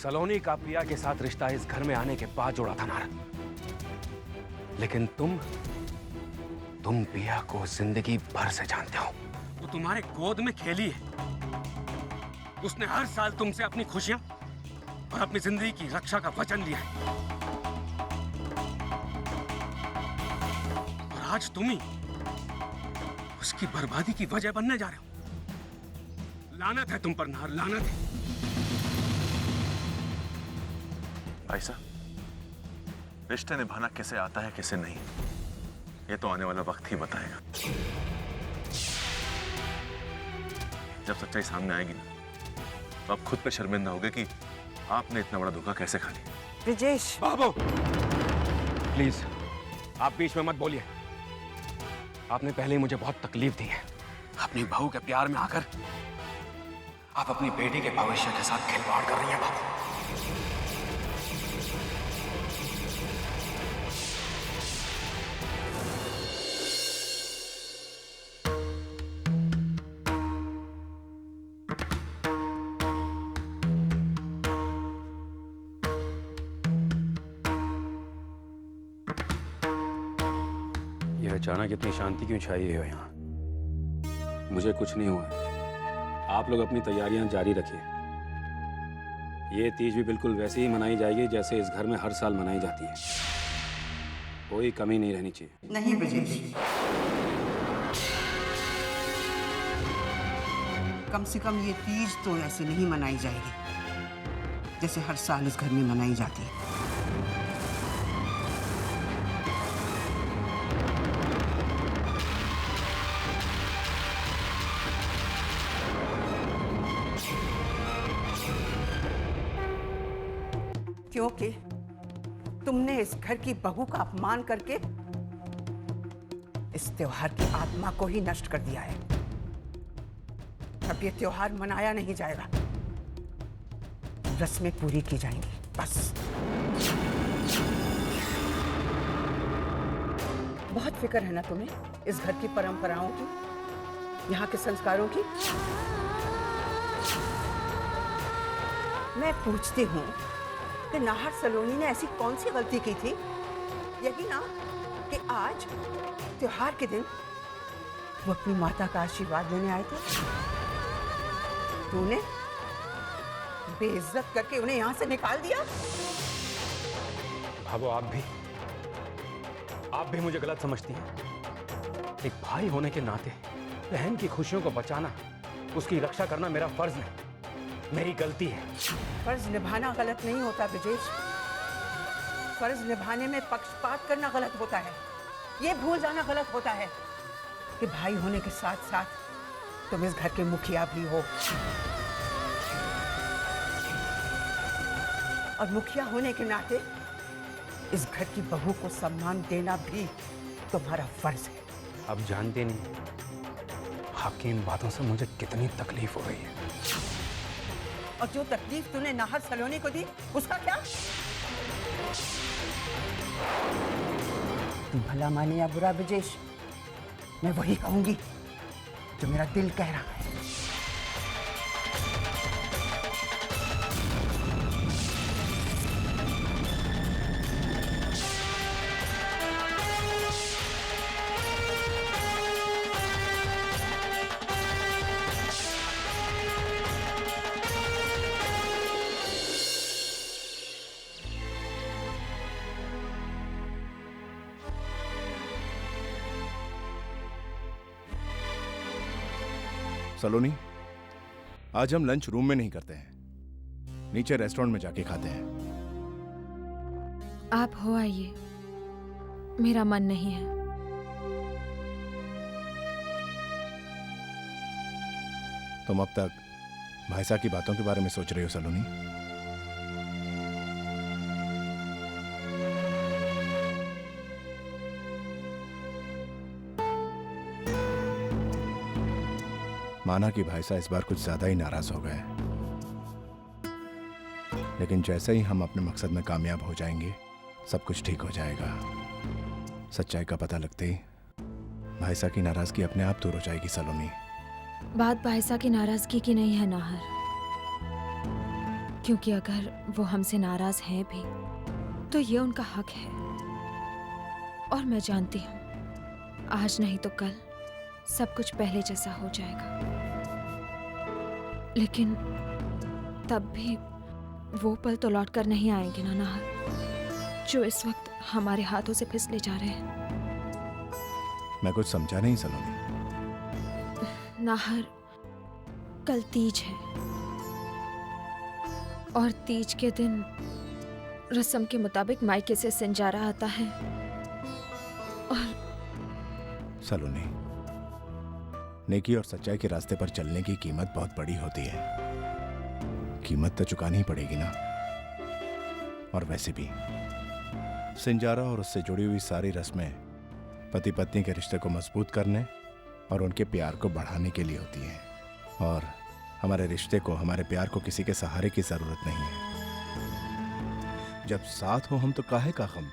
सलोनी का पिया के साथ रिश्ता इस घर में आने के बाद जोड़ा था नारद, लेकिन तुम पिया को जिंदगी भर से जानते हो। वो तुम्हारे गोद में खेली है। उसने हर साल तुमसे अपनी खुशियां और अपनी जिंदगी की रक्षा का वचन लिया है, और आज तुम ही उसकी बर्बादी की वजह बनने जा रहे हो। लानत है तुम पर नार, लानत है। भाई साहब, रिश्ते निभाना किसे आता है किसे नहीं, ये तो आने वाला वक्त ही बताएगा। जब सच्चाई सामने आएगी ना, तो आप खुद पे शर्मिंदा होगे कि आपने इतना बड़ा धोखा कैसे खा लिया। ब्रिजेश, बाबू प्लीज आप बीच में मत बोलिए। आपने पहले ही मुझे बहुत तकलीफ दी है। अपनी बहू के प्यार में आकर आप अपनी बेटी के भविष्य के साथ खिलवाड़ कर रही हैं बाबू। ये अचानक इतनी शांति क्यों छाई है यहाँ? मुझे कुछ नहीं हुआ। आप लोग अपनी तैयारियां जारी रखिए। ये तीज भी बिल्कुल वैसे ही मनाई जाएगी जैसे इस घर में हर साल मनाई जाती है। कोई कमी नहीं रहनी चाहिए। नहीं ब्रिजेश, कम से कम ये तीज तो ऐसे नहीं मनाई जाएगी जैसे हर साल इस घर में मनाई जाती है। क्योंकि तुमने इस घर की बहू का अपमान करके इस त्योहार की आत्मा को ही नष्ट कर दिया है। अब ये त्योहार मनाया नहीं जाएगा, रस्में पूरी की जाएंगी बस। बहुत फिक्र है ना तुम्हें इस घर की परंपराओं की, यहाँ के संस्कारों की। मैं पूछती हूँ कि नाहर सलोनी ने ऐसी कौन सी गलती की थी, यही ना कि आज त्योहार के दिन वो अपनी माता का आशीर्वाद लेने आए थे। तूने बेइज्जत करके उन्हें यहां से निकाल दिया। भाभो आप भी मुझे गलत समझती हैं। एक भाई होने के नाते बहन की खुशियों को बचाना, उसकी रक्षा करना मेरा फर्ज है, मेरी गलती है। फर्ज निभाना गलत नहीं होता ब्रिजेश, फर्ज निभाने में पक्षपात करना गलत होता है। ये भूल जाना गलत होता है कि भाई होने के साथ साथ तुम इस घर के मुखिया भी हो, और मुखिया होने के नाते इस घर की बहू को सम्मान देना भी तुम्हारा फर्ज है। अब जानते नहीं आपकी इन बातों से मुझे कितनी तकलीफ हो रही है। और जो तकलीफ तूने नाहर सलोनी को दी उसका क्या? तुम भला माने या बुरा ब्रिजेश, मैं वही कहूंगी जो मेरा दिल कह रहा है। सलोनी, आज हम लंच रूम में नहीं करते हैं, नीचे रेस्टोरेंट में जाके खाते हैं। आप हो आइए, मेरा मन नहीं है। तुम अब तक भाई साहब की बातों के बारे में सोच रही हो सलोनी? माना कि भाई साहब इस बार कुछ ज्यादा ही नाराज हो गए, लेकिन जैसे ही हम अपने मकसद में कामयाब हो जाएंगे सब कुछ ठीक हो जाएगा। सच्चाई का पता लगते ही भाई साहब की नाराजगी अपने आप दूर हो जाएगी सलोनी। बात भाई साहब की नाराजगी की नहीं है नाहर, क्योंकि अगर वो हमसे नाराज हैं भी तो ये उनका हक है। और मैं जानती हूँ आज नहीं तो कल सब कुछ पहले जैसा हो जाएगा, लेकिन तब भी वो पल तो लौट कर नहीं आएंगे ना नाहर, जो इस वक्त हमारे हाथों से फिसले जा रहे हैं। मैं कुछ समझा नहीं सलोनी। नाहर, कल तीज है और तीज के दिन रस्म के मुताबिक मायके से सिंजारा आता है। और सलोनी, नेकी और सच्चाई के रास्ते पर चलने की कीमत बहुत बड़ी होती है। कीमत तो चुकानी ही पड़ेगी ना। और वैसे भी सिंजारा और उससे जुड़ी हुई सारी रस्में पति पत्नी के रिश्ते को मजबूत करने और उनके प्यार को बढ़ाने के लिए होती हैं। और हमारे रिश्ते को, हमारे प्यार को किसी के सहारे की जरूरत नहीं है। जब साथ हो हम तो काहे का गम,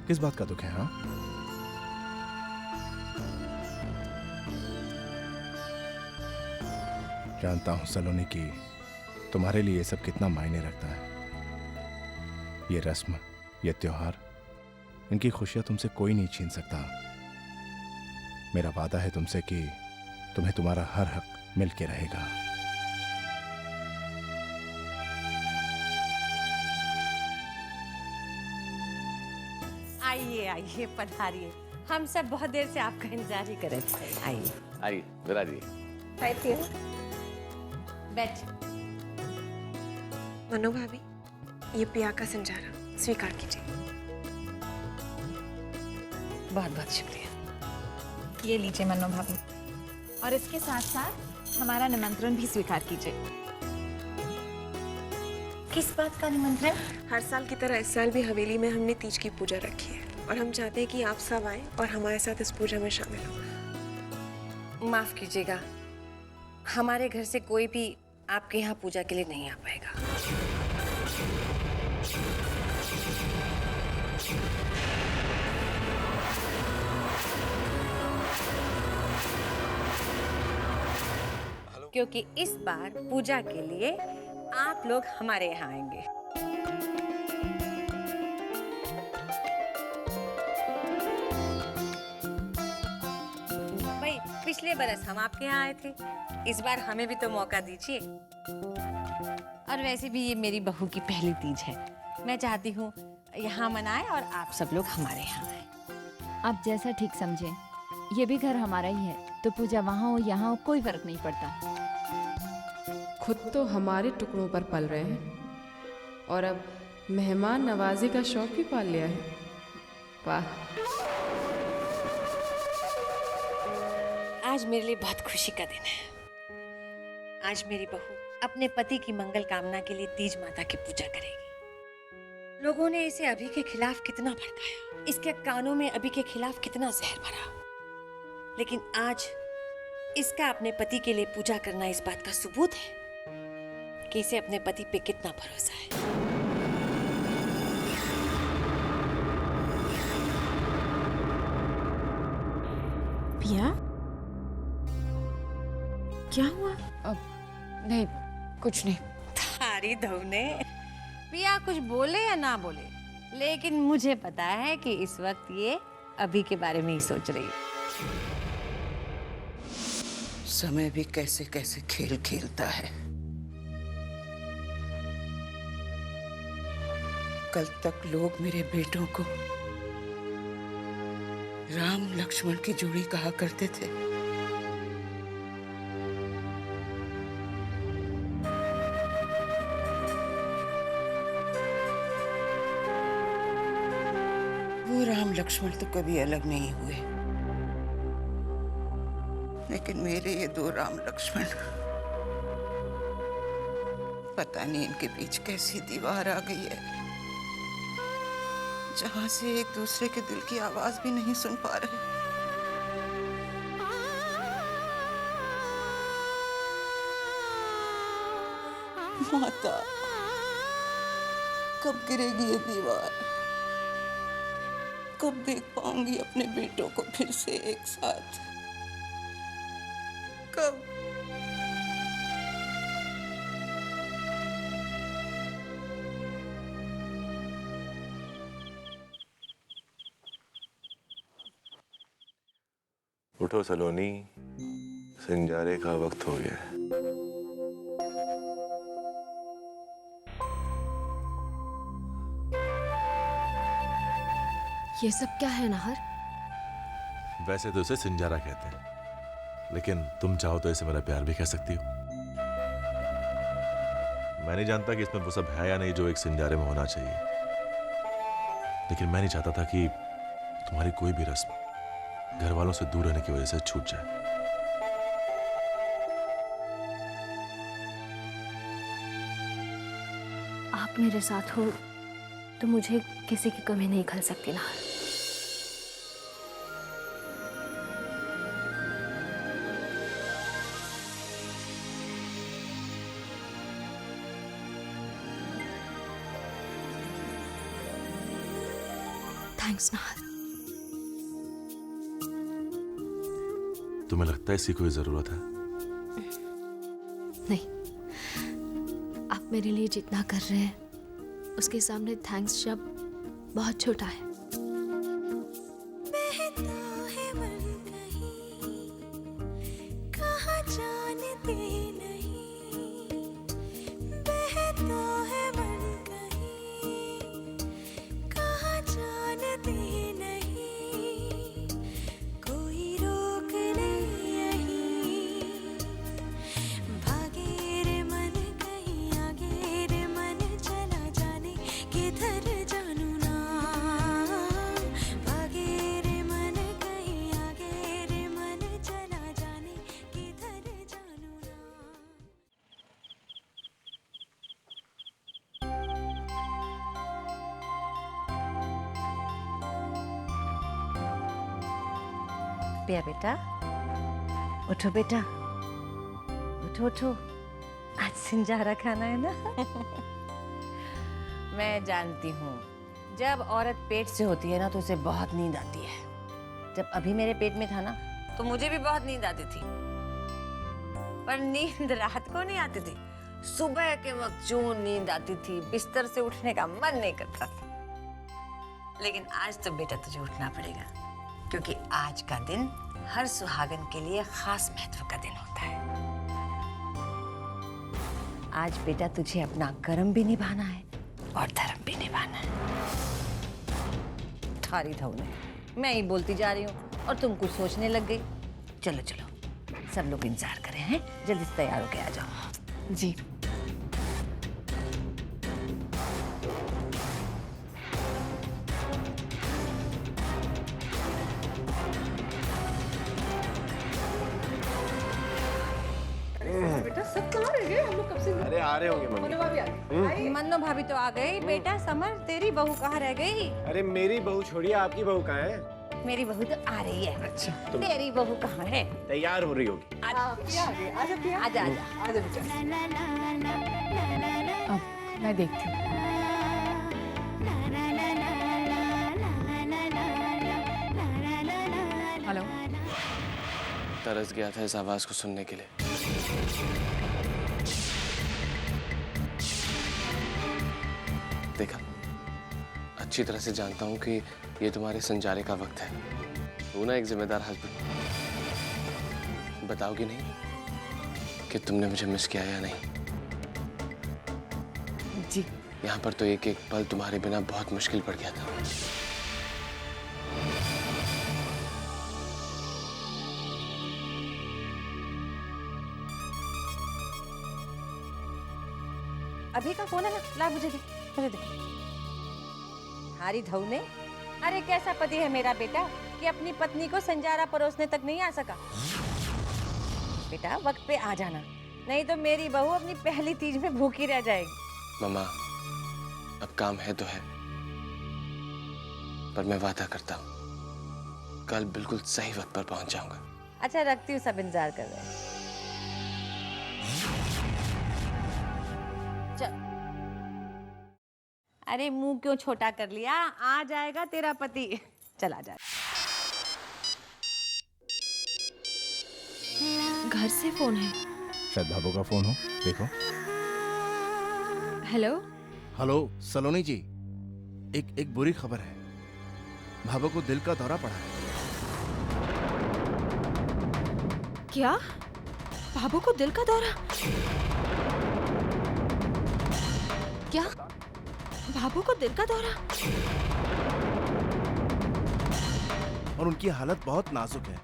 किस बात का दुख है? हाँ, जानता हूं सलोनी कि तुम्हारे लिए ये सब कितना मायने रखता है। ये रस्म, ये त्योहार, इनकी खुशियां तुमसे कोई नहीं छीन सकता। मेरा वादा है तुमसे कि तुम्हें तुम्हारा हर हक मिल के रहेगा। आइए आइए, पधारिए। हम सब बहुत देर से आपका इंतजार ही कर रहे थे। आइए आइए विराजिए। बैठिए। बैठ। मनु भाभी, ये पिया का संजारा स्वीकार कीजिए। बहुत बहुत शुक्रिया। ये लीजिए मनु भाभी, और इसके साथ साथ हमारा निमंत्रण भी स्वीकार कीजिए। किस बात का निमंत्रण? हर साल की तरह इस साल भी हवेली में हमने तीज की पूजा रखी है और हम चाहते हैं कि आप सब आए और हमारे साथ इस पूजा में शामिल हो। माफ कीजिएगा, हमारे घर से कोई भी आपके यहाँ पूजा के लिए नहीं आ पाएगा। क्योंकि इस बार पूजा के लिए आप लोग हमारे यहाँ आएंगे। भाई, पिछले बरस हम आपके यहाँ आए थे, इस बार हमें भी तो मौका दीजिए। और वैसे भी ये मेरी बहू की पहली तीज है, मैं चाहती हूँ यहाँ मनाएं और आप सब लोग हमारे यहाँ आए। आप जैसा ठीक समझें, ये भी घर हमारा ही है, तो पूजा वहाँ हो यहाँ हो कोई फर्क नहीं पड़ता। खुद तो हमारे टुकड़ों पर पल रहे हैं और अब मेहमान नवाजी का शौक भी पाल लिया है। वाह! आज मेरे लिए बहुत खुशी का दिन है। आज मेरी बहू अपने पति की मंगल कामना के लिए तीज माता की पूजा करेगी। लोगों ने इसे अभी के खिलाफ कितना भड़काया, इसके कानों में अभी के खिलाफ कितना जहर भरा, लेकिन आज इसका अपने पति के लिए पूजा करना इस बात का सबूत है कि इसे अपने पति पे कितना भरोसा है। पिया, क्या हुआ? नहीं, कुछ नहीं। थारी धवने, पिया कुछ बोले या ना बोले, लेकिन मुझे पता है कि इस वक्त ये अभी के बारे में ही सोच रही है। समय भी कैसे कैसे खेल खेलता है। कल तक लोग मेरे बेटों को राम लक्ष्मण की जोड़ी कहा करते थे। वो राम लक्ष्मण तो कभी अलग नहीं हुए, लेकिन मेरे ये दो राम लक्ष्मण, पता नहीं इनके बीच कैसी दीवार आ गई है, जहां से एक दूसरे के दिल की आवाज भी नहीं सुन पा रहे। माता, कब गिरेगी ये दीवार? कब देख पाऊंगी अपने बेटों को फिर से एक साथ? कब? उठो सलोनी, सिंजारे का वक्त हो गया है। ये सब क्या है नाहर? वैसे तो इसे सिंजारा कहते हैं, लेकिन तुम चाहो तो इसे मेरा प्यार भी कह सकती हो। मैं नहीं जानता कि इसमें वो सब है या नहीं जो एक सिंजारे में होना चाहिए, लेकिन मैं नहीं चाहता था कि तुम्हारी कोई भी रस्म घर वालों से दूर रहने की वजह से छूट जाए। आप मेरे साथ हो तो मुझे किसी की कमी नहीं खल सकती नाहर। थैंक्स नाहर। तुम्हें लगता है इसकी कोई जरूरत है? नहीं, आप मेरे लिए जितना कर रहे हैं उसके सामने थैंक्स शब्द बहुत छोटा है। पिया बेटा, उठो बेटा, उठो उठो, आज सिंजारा खाना है ना। मैं जानती हूँ, जब औरत पेट से होती है ना तो उसे बहुत नींद आती है। जब अभी मेरे पेट में था ना तो मुझे भी बहुत नींद आती थी, पर नींद रात को नहीं आती थी, सुबह के वक्त जो नींद आती थी, बिस्तर से उठने का मन नहीं करता था। लेकिन आज तो बेटा तुझे उठना पड़ेगा, क्योंकि आज का दिन हर सुहागन के लिए खास महत्व का दिन होता है। आज बेटा तुझे अपना कर्म भी निभाना है और धर्म भी निभाना है। थारी धौने, मैं ही बोलती जा रही हूँ और तुम कुछ सोचने लग गई। चलो चलो, सब लोग इंतजार कर रहे हैं, जल्दी से तैयार होके आ जाओ। जी। अरे आ रहे होंगे मम्मी। मन्नो भाभी तो आ गई। बेटा समर, तेरी बहू कहाँ रह गई? अरे मेरी बहू छोड़िए, आपकी बहू कहाँ है? मेरी बहू तो आ रही है। अच्छा, तेरी बहू कहाँ है? तैयार हो रही होगी। आजा आजा। अब मैं देखती हूँ। हेलो। तरस गया था इस आवाज को सुनने के लिए। देखा, अच्छी तरह से जानता हूं कि ये तुम्हारे संजारे का वक्त है। तू ना एक जिम्मेदार हस्बैंड, बताओगी नहीं कि तुमने मुझे मिस किया या नहीं? जी। यहाँ पर तो एक एक पल तुम्हारे बिना बहुत मुश्किल पड़ गया था। अभी का फोन है ना, ला मुझे दे, मुझे दे। हारी धौने, अरे कैसा पति है मेरा बेटा कि अपनी पत्नी को संजारा परोसने तक नहीं आ सका। बेटा वक्त पे आ जाना, नहीं तो मेरी बहू अपनी पहली तीज में भूखी रह जाएगी। मम्मा, अब काम है तो है, पर मैं वादा करता हूँ कल बिल्कुल सही वक्त पर पहुंच जाऊंगा। अच्छा रखती हूँ, सब इंतजार कर रहे हैं। अरे मुंह क्यों छोटा कर लिया, आ जाएगा तेरा पति। चला जा। घर से फोन है। शायद भाभो का फोन हो, देखो। हेलो। हेलो सलोनी जी, एक बुरी खबर है। भाभो को दिल का दौरा पड़ा है। क्या? बाबू को दिल का दौरा? क्या? बाबू को दिल का दौरा? और उनकी हालत बहुत नाजुक है।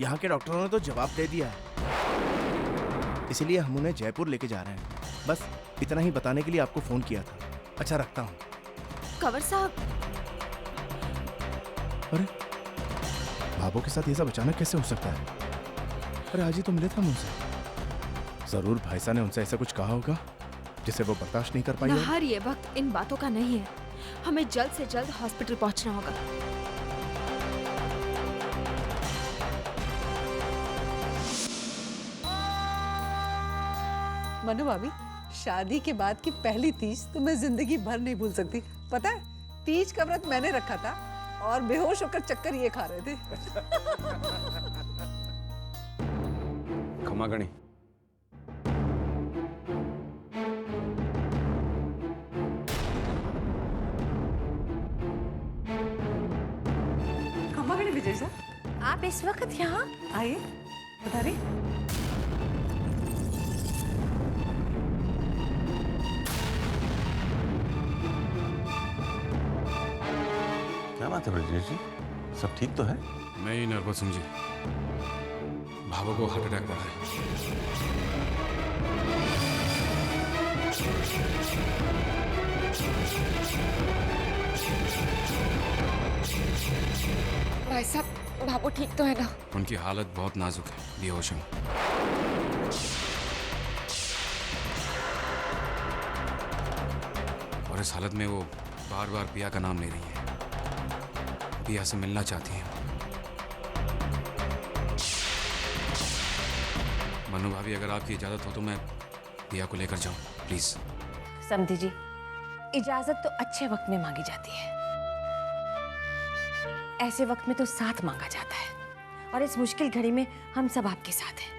यहाँ के डॉक्टरों ने तो जवाब दे दिया है, इसीलिए हम उन्हें जयपुर लेके जा रहे हैं। बस इतना ही बताने के लिए आपको फोन किया था। अच्छा, रखता हूँ। कंवर साहब। अरे बाबू के साथ ये सब अचानक कैसे हो सकता है? अरे आज ही तो मिले थे हम उनसे। जरूर भाई साहब ने उनसे ऐसा कुछ कहा होगा जिसे वो बर्दाश्त नहीं कर पाई। नाहर, ये वक्त इन बातों का नहीं है। हमें जल्द से जल्द हॉस्पिटल पहुंचना होगा। मनु भाभी, शादी के बाद की पहली तीज तो मैं जिंदगी भर नहीं भूल सकती। पता है, तीज का व्रत मैंने रखा था और बेहोश होकर चक्कर ये खा रहे थे। खमागणी, खमागणी विजय सर, आप इस वक्त यहाँ? आइए, बता रही। क्या बात है ब्रजेश जी, सब ठीक तो है? मैं ही नर्वस हूँ जी। भाभो को हार्ट अटैक हुआ है। भाई साहब, बाबू ठीक तो है ना? उनकी हालत बहुत नाजुक है, बेहोश हैं। और इस हालत में वो बार बार पिया का नाम ले रही है। पिया से मिलना चाहती हैं। मनु भाभी, अगर आपकी इजाजत हो तो मैं पिया को लेकर जाऊं, प्लीज। समधी जी, इजाजत तो अच्छे वक्त में मांगी जाती है, ऐसे वक्त में तो साथ मांगा जाता है। और इस मुश्किल घड़ी में हम सब आपके साथ हैं।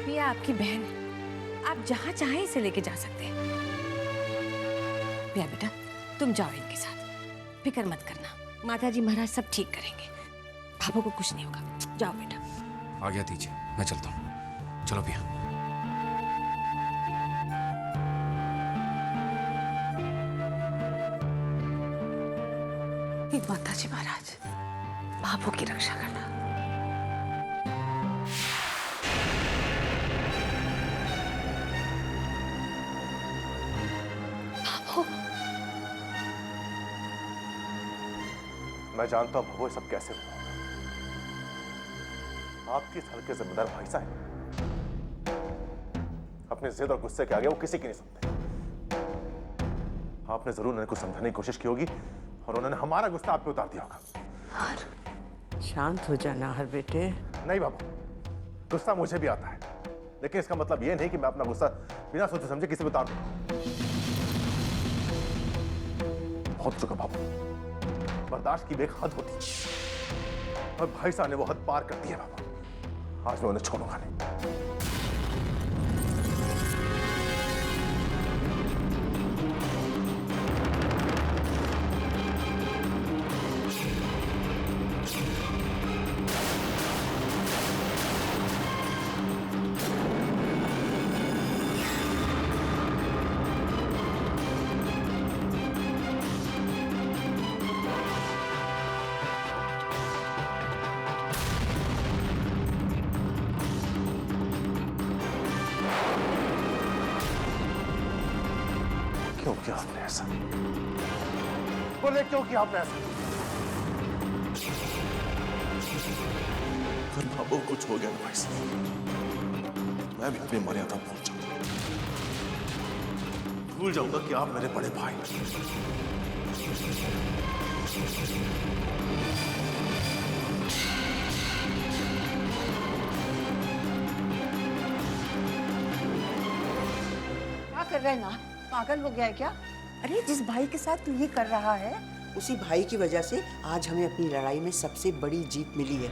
पिया आपकी बहन है, आप जहां चाहें इसे लेके जा सकते हैं। पिया बेटा, तुम जाओ इनके साथ, फिक्र मत करना, माताजी महाराज सब ठीक करेंगे। बाबू को कुछ नहीं होगा, जाओ बेटा। आज्ञा दीजिए, मैं चलता हूँ। चलो पिया। माताजी महाराज, बाबू की रक्षा करना। बाबू, मैं जानता हूं बाबू ये सब कैसे हुआ। आपकी इस हल्के जिम्मेदार भाई साहब अपने जिद और गुस्से के आगे वो किसी की नहीं सुनते। आपने जरूर उन्हें कुछ समझाने की कोशिश की होगी और उन्होंने हमारा गुस्सा आप पे उतार दिया होगा। शांत हो जाना हर बेटे। नहीं बाबू, गुस्सा मुझे भी आता है, लेकिन इसका मतलब यह नहीं कि मैं अपना गुस्सा बिना सोचे समझे किसी पे उतार दूं। बहुत चुका बाबू, बर्दाश्त की भी एक हद होती है और भाई साहब ने वो हद पार कर दी है बाबू। आज मैं उन्हें छोड़ूंगा नहीं। क्यों किया आपने ऐसा? बोले क्यों किया आपने ऐसा? अगर बाबू कुछ हो गया ना भाई साहब, मैं भी अपनी मर्यादा भूल जाऊंगा। भूल जाऊंगा कि आप मेरे बड़े भाई। क्या कर रहे हैं ना? पागल हो गया है क्या? अरे जिस भाई के साथ तू ये कर रहा है, उसी भाई की वजह से आज हमें अपनी लड़ाई में सबसे बड़ी जीत मिली है।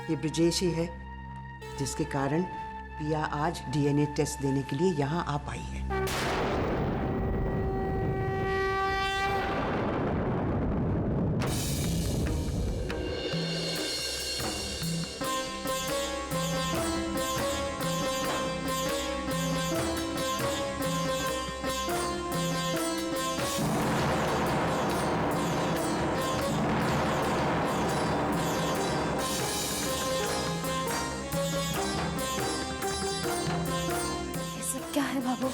ये ब्रजेश ही है जिसके कारण पिया आज डीएनए टेस्ट देने के लिए यहाँ आ पाई है। बाबू,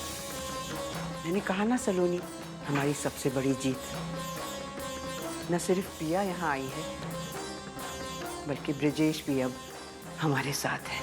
मैंने कहा ना सलोनी, हमारी सबसे बड़ी जीत न सिर्फ पिया यहाँ आई है, बल्कि ब्रिजेश भी अब हमारे साथ है।